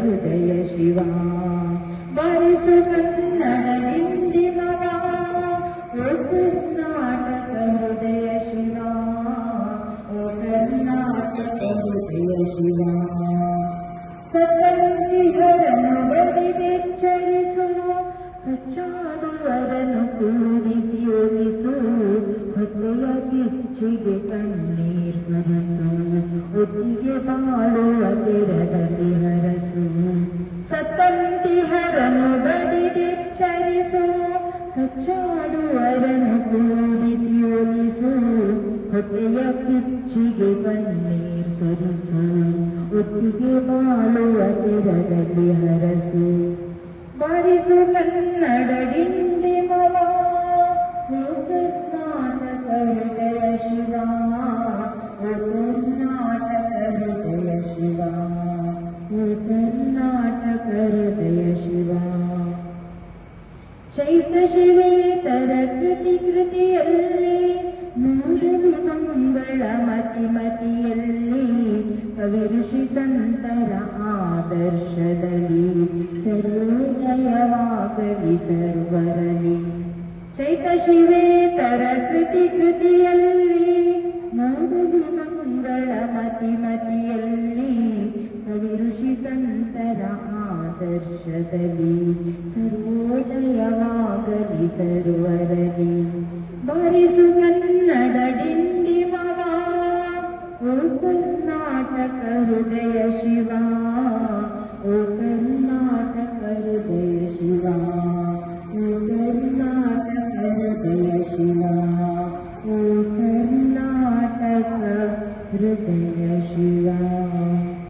ಹೃದಯ ಶಿವ ಬಾರಿಸು ಕನ್ನಡ ಡಿಂಡಿಮವ ಓ ಕರ್ನಾಟಕ ಹೃದಯ ಶಿವ ಓ ಕರ್ನಾಟಕ ಹೃದಯ ಶಿವ ಸತ್ತಂತಿಹರನು ಬಡಿದೆಚ್ಚರಿಸು ಕಚ್ಚಾಡುವರನು ಕೂಡಿಸಿ ಒಲಿಸು ಹೊಟ್ಟೆಯ ಕಿಚ್ಚಿಗೆ ಕಣ್ಣೀರ್ ಸುರಿಸು ಒಟ್ಟಿಗೆ ಬಾಳುವ ತೆರದಲ್ಲಿ ಹರಸು ಸತ್ತಂತಿಹರನು ಬಡಿದೆಚ್ಚರಿಸು ಕಚ್ಚಾಡುವರನು ಕೂಡಿಸಿ ಒಲಿಸು ಹೊಟ್ಟೆಯ ಕಿಚ್ಚಿಗೆ ಕಣ್ಣೀರ್ ಸುರಿಸು ಒಟ್ಟಿಗೆ ಬಾಳುವ ತೆರದಲ್ಲಿ ಹರಸು ಬಾರಿಸು ಕನ್ನಡ ಡಿಂಡಿಮವ ಓ ಕರ್ನಾಟಕ ಹೃದಯ ಶಿವ ಓ ಕರ್ನಾಟಕ ಹೃದಯ ಶಿವ ಓ ಕರ್ನಾಟಕ ಹೃದಯ ಶಿವ ಚೈತ್ರ ಶಿವೇತರ ಕೃತಿಯಲ್ಲಿ ಮೂರಲಿ ಮಂಗಳ ಮತಿಯಲ್ಲಿ ಕವಿ ಋಷಿ ಸಂತರ ಆದರ್ಶದಲ್ಲಿ ಸರ್ವೋದಯವಾಗಲಿ ಸರ್ವರಲಿ ಚೈತ್ರ ಶಿವೇತರ ಕೃತಿಯಲ್ಲಿ ಮೂರಲಿ ಮಂಗಳ ಮತಿಯಲ್ಲಿ ಕವಿ ಋಷಿ ಸಂತರ ಆದರ್ಶದಲ್ಲಿ ಸರ್ವೋದಯವಾಗಲಿ ಸರ್ವರಲಿ ಬಾರಿಸು ಕನ್ನಡ ಡಿಂಡಿಮವ ಓ ಕರ್ನಾಟಕ ಹೃದಯ ಶಿವ ಓ ಕರ್ನಾಟಕ ಹೃದಯ ಶಿವ ಓ ಕರ್ನಾಟಕ ಹೃದಯ ಶಿವ ಓ ಕರ್ನಾಟಕ ಹೃದಯ ಶಿವ